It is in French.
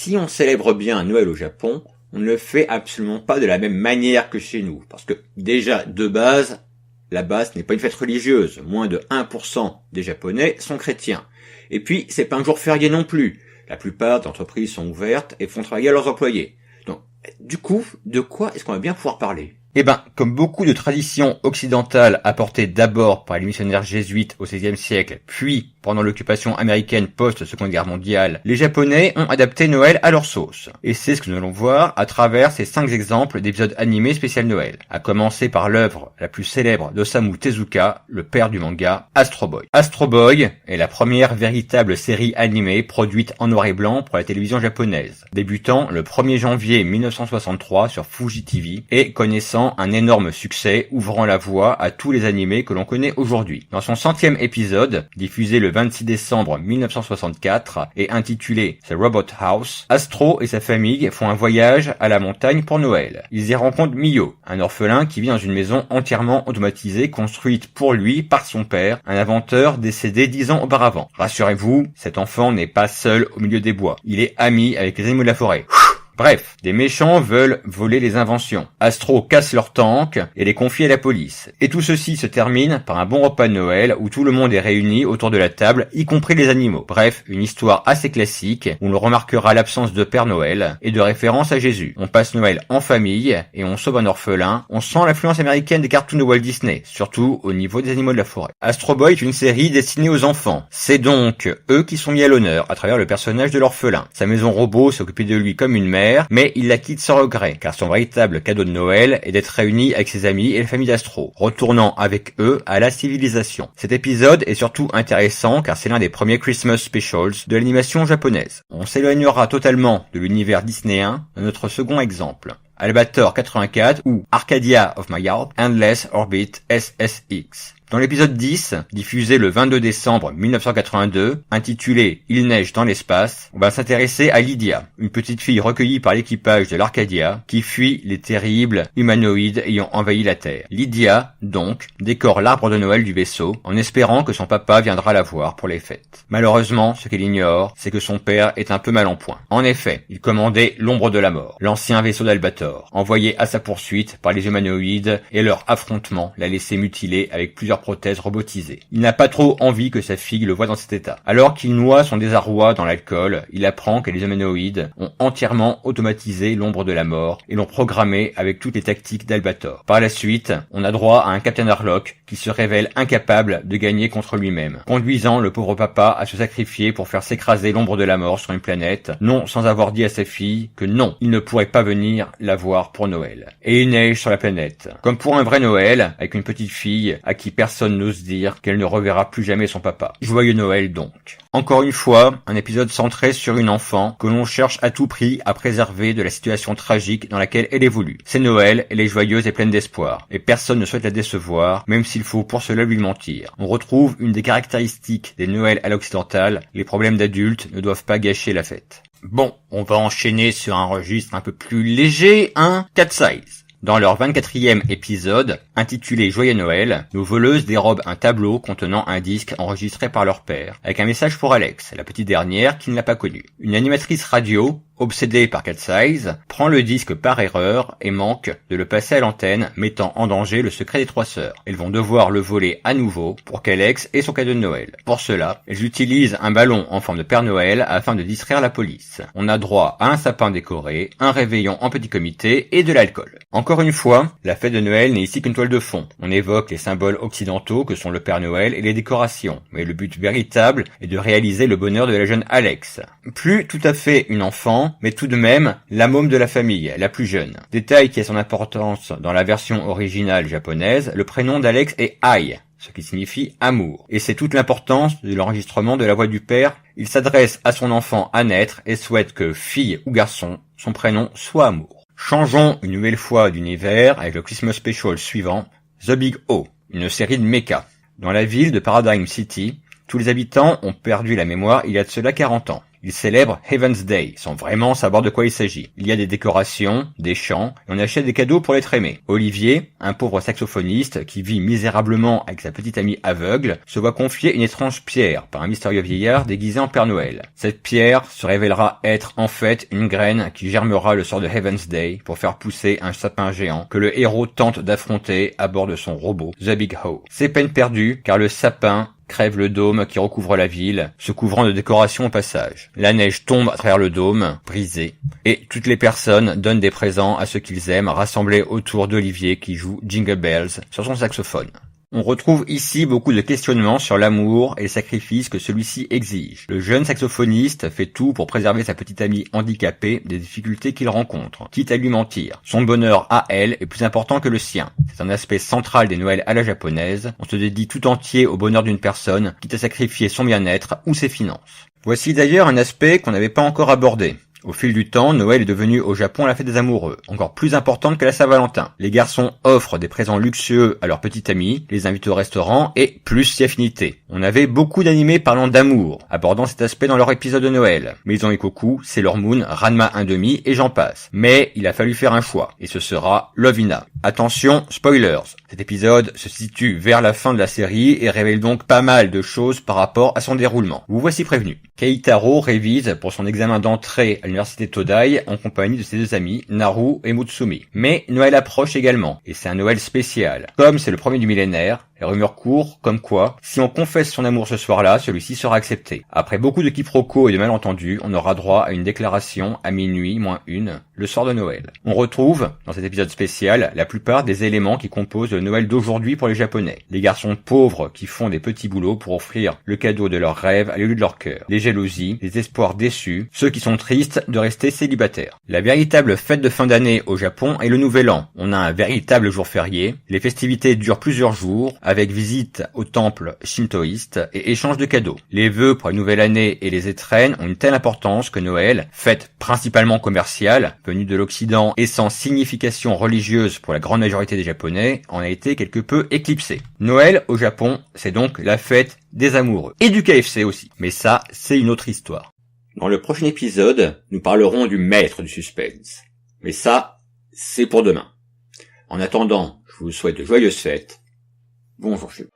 si on célèbre bien Noël au Japon, on ne le fait absolument pas de la même manière que chez nous. Parce que déjà, de base, là-bas, ce n'est pas une fête religieuse. Moins de 1% des Japonais sont chrétiens. Et puis, c'est pas un jour férié non plus. La plupart des entreprises sont ouvertes et font travailler leurs employés. Donc, du coup, de quoi est-ce qu'on va bien pouvoir parler ? Comme beaucoup de traditions occidentales apportées d'abord par les missionnaires jésuites au XVIe siècle, puis pendant l'occupation américaine post-Seconde Guerre mondiale, les Japonais ont adapté Noël à leur sauce. Et c'est ce que nous allons voir à travers ces 5 exemples d'épisodes animés spécial Noël. À commencer par l'œuvre la plus célèbre d'Osamu Tezuka, le père du manga, Astro Boy. Astro Boy est la première véritable série animée produite en noir et blanc pour la télévision japonaise, débutant le 1er janvier 1963 sur Fuji TV et connaissant un énorme succès, ouvrant la voie à tous les animés que l'on connaît aujourd'hui. Dans son 100e épisode, diffusé le 26 décembre 1964 et intitulé The Robot House, Astro et sa famille font un voyage à la montagne pour Noël. Ils y rencontrent Mio, un orphelin qui vit dans une maison entièrement automatisée construite pour lui par son père, un inventeur décédé 10 ans auparavant. Rassurez-vous, cet enfant n'est pas seul au milieu des bois. Il est ami avec les animaux de la forêt. Bref, des méchants veulent voler les inventions. Astro casse leur tank et les confie à la police. Et tout ceci se termine par un bon repas de Noël où tout le monde est réuni autour de la table, y compris les animaux. Bref, une histoire assez classique où l'on remarquera l'absence de Père Noël et de référence à Jésus. On passe Noël en famille et on sauve un orphelin. On sent l'influence américaine des cartoons de Walt Disney, surtout au niveau des animaux de la forêt. Astro Boy est une série destinée aux enfants. C'est donc eux qui sont mis à l'honneur à travers le personnage de l'orphelin. Sa maison robot s'occupait de lui comme une mère, mais il la quitte sans regret, car son véritable cadeau de Noël est d'être réuni avec ses amis et la famille d'Astro, retournant avec eux à la civilisation. Cet épisode est surtout intéressant car c'est l'un des premiers Christmas specials de l'animation japonaise. On s'éloignera totalement de l'univers disneyen dans notre second exemple. Albator 84 ou Arcadia of My Heart, Endless Orbit SSX. Dans l'épisode 10, diffusé le 22 décembre 1982, intitulé « Il neige dans l'espace », on va s'intéresser à Lydia, une petite fille recueillie par l'équipage de l'Arcadia qui fuit les terribles humanoïdes ayant envahi la Terre. Lydia, donc, décore l'arbre de Noël du vaisseau en espérant que son papa viendra la voir pour les fêtes. Malheureusement, ce qu'elle ignore, c'est que son père est un peu mal en point. En effet, il commandait l'Ombre de la Mort, l'ancien vaisseau d'Albator, envoyé à sa poursuite par les humanoïdes, et leur affrontement l'a laissé mutilé avec plusieurs prothèses robotisées. Il n'a pas trop envie que sa fille le voie dans cet état. Alors qu'il noie son désarroi dans l'alcool, il apprend que les humanoïdes ont entièrement automatisé l'Ombre de la Mort et l'ont programmé avec toutes les tactiques d'Albator. Par la suite, on a droit à un Captain Harlock qui se révèle incapable de gagner contre lui-même, conduisant le pauvre papa à se sacrifier pour faire s'écraser l'Ombre de la Mort sur une planète, non sans avoir dit à sa fille que non, il ne pourrait pas venir la voir pour Noël. Et il neige sur la planète. Comme pour un vrai Noël, avec une petite fille à qui personne n'ose dire qu'elle ne reverra plus jamais son papa. Joyeux Noël donc. Encore une fois, un épisode centré sur une enfant que l'on cherche à tout prix à préserver de la situation tragique dans laquelle elle évolue. C'est Noël, elle est joyeuse et pleine d'espoir, et personne ne souhaite la décevoir, même s'il faut pour cela lui mentir. On retrouve une des caractéristiques des Noëls à l'occidentale, les problèmes d'adultes ne doivent pas gâcher la fête. Bon, on va enchaîner sur un registre un peu plus léger, Cat Size. Dans leur 24e épisode, intitulé Joyeux Noël, nos voleuses dérobent un tableau contenant un disque enregistré par leur père, avec un message pour Alex, la petite dernière qui ne l'a pas connu. Une animatrice radio, obsédée par Cat Size, prend le disque par erreur et manque de le passer à l'antenne, mettant en danger le secret des 3 sœurs. Elles vont devoir le voler à nouveau pour qu'Alex ait son cadeau de Noël. Pour cela, elles utilisent un ballon en forme de Père Noël afin de distraire la police. On a droit à un sapin décoré, un réveillon en petit comité et de l'alcool. Encore une fois, la fête de Noël n'est ici qu'une toile de fond. On évoque les symboles occidentaux que sont le Père Noël et les décorations, mais le but véritable est de réaliser le bonheur de la jeune Alex. Plus tout à fait une enfant, mais tout de même la môme de la famille, la plus jeune. Détail qui a son importance dans la version originale japonaise, le prénom d'Alex est Ai, ce qui signifie amour. Et c'est toute l'importance de l'enregistrement de la voix du père. Il s'adresse à son enfant à naître et souhaite que, fille ou garçon, son prénom soit amour. Changeons une nouvelle fois d'univers avec le Christmas Special suivant, The Big O, une série de mechas. Dans la ville de Paradigm City, tous les habitants ont perdu la mémoire il y a de cela 40 ans. Ils célèbrent Heaven's Day, sans vraiment savoir de quoi il s'agit. Il y a des décorations, des chants, et on achète des cadeaux pour l'être aimé. Olivier, un pauvre saxophoniste qui vit misérablement avec sa petite amie aveugle, se voit confier une étrange pierre par un mystérieux vieillard déguisé en Père Noël. Cette pierre se révélera être en fait une graine qui germera le sort de Heaven's Day pour faire pousser un sapin géant que le héros tente d'affronter à bord de son robot, The Big Ho. C'est peine perdue, car le sapin crève le dôme qui recouvre la ville, se couvrant de décorations au passage. La neige tombe à travers le dôme, brisé, et toutes les personnes donnent des présents à ceux qu'ils aiment, rassemblés autour d'Olivier qui joue Jingle Bells sur son saxophone. On retrouve ici beaucoup de questionnements sur l'amour et les sacrifices que celui-ci exige. Le jeune saxophoniste fait tout pour préserver sa petite amie handicapée des difficultés qu'il rencontre, quitte à lui mentir. Son bonheur à elle est plus important que le sien. C'est un aspect central des Noëls à la japonaise. On se dédie tout entier au bonheur d'une personne, quitte à sacrifier son bien-être ou ses finances. Voici d'ailleurs un aspect qu'on n'avait pas encore abordé. Au fil du temps, Noël est devenu au Japon la fête des amoureux, encore plus importante que la Saint-Valentin. Les garçons offrent des présents luxueux à leurs petites amies, les invitent au restaurant et plus si affinité. On avait beaucoup d'animés parlant d'amour, abordant cet aspect dans leur épisode de Noël. Maison Ikoku, Sailor Moon, Ranma 1/2 et j'en passe. Mais il a fallu faire un choix, et ce sera Love Hina. Attention, spoilers. Cet épisode se situe vers la fin de la série et révèle donc pas mal de choses par rapport à son déroulement. Vous voici prévenu. Keitaro révise pour son examen d'entrée à l'université Todai en compagnie de ses deux amis, Naru et Mutsumi. Mais Noël approche également, et c'est un Noël spécial. Comme c'est le premier du millénaire, les rumeurs courent comme quoi, si on confesse son amour ce soir-là, celui-ci sera accepté. Après beaucoup de quiproquos et de malentendus, on aura droit à une déclaration à minuit -1, le soir de Noël. On retrouve, dans cet épisode spécial, la plupart des éléments qui composent le Noël d'aujourd'hui pour les Japonais. Les garçons pauvres qui font des petits boulots pour offrir le cadeau de leurs rêves à l'élu de leur cœur. Les jalousies, les espoirs déçus, ceux qui sont tristes de rester célibataires. La véritable fête de fin d'année au Japon est le Nouvel An. On a un véritable jour férié. Les festivités durent plusieurs jours, avec visite au temple shintoïste et échange de cadeaux. Les vœux pour la nouvelle année et les étrennes ont une telle importance que Noël, fête principalement commerciale, venue de l'Occident et sans signification religieuse pour la grande majorité des Japonais, en a été quelque peu éclipsé. Noël au Japon, c'est donc la fête des amoureux. Et du KFC aussi. Mais ça, c'est une autre histoire. Dans le prochain épisode, nous parlerons du maître du suspense. Mais ça, c'est pour demain. En attendant, je vous souhaite de joyeuses fêtes. Bonjour chez vous.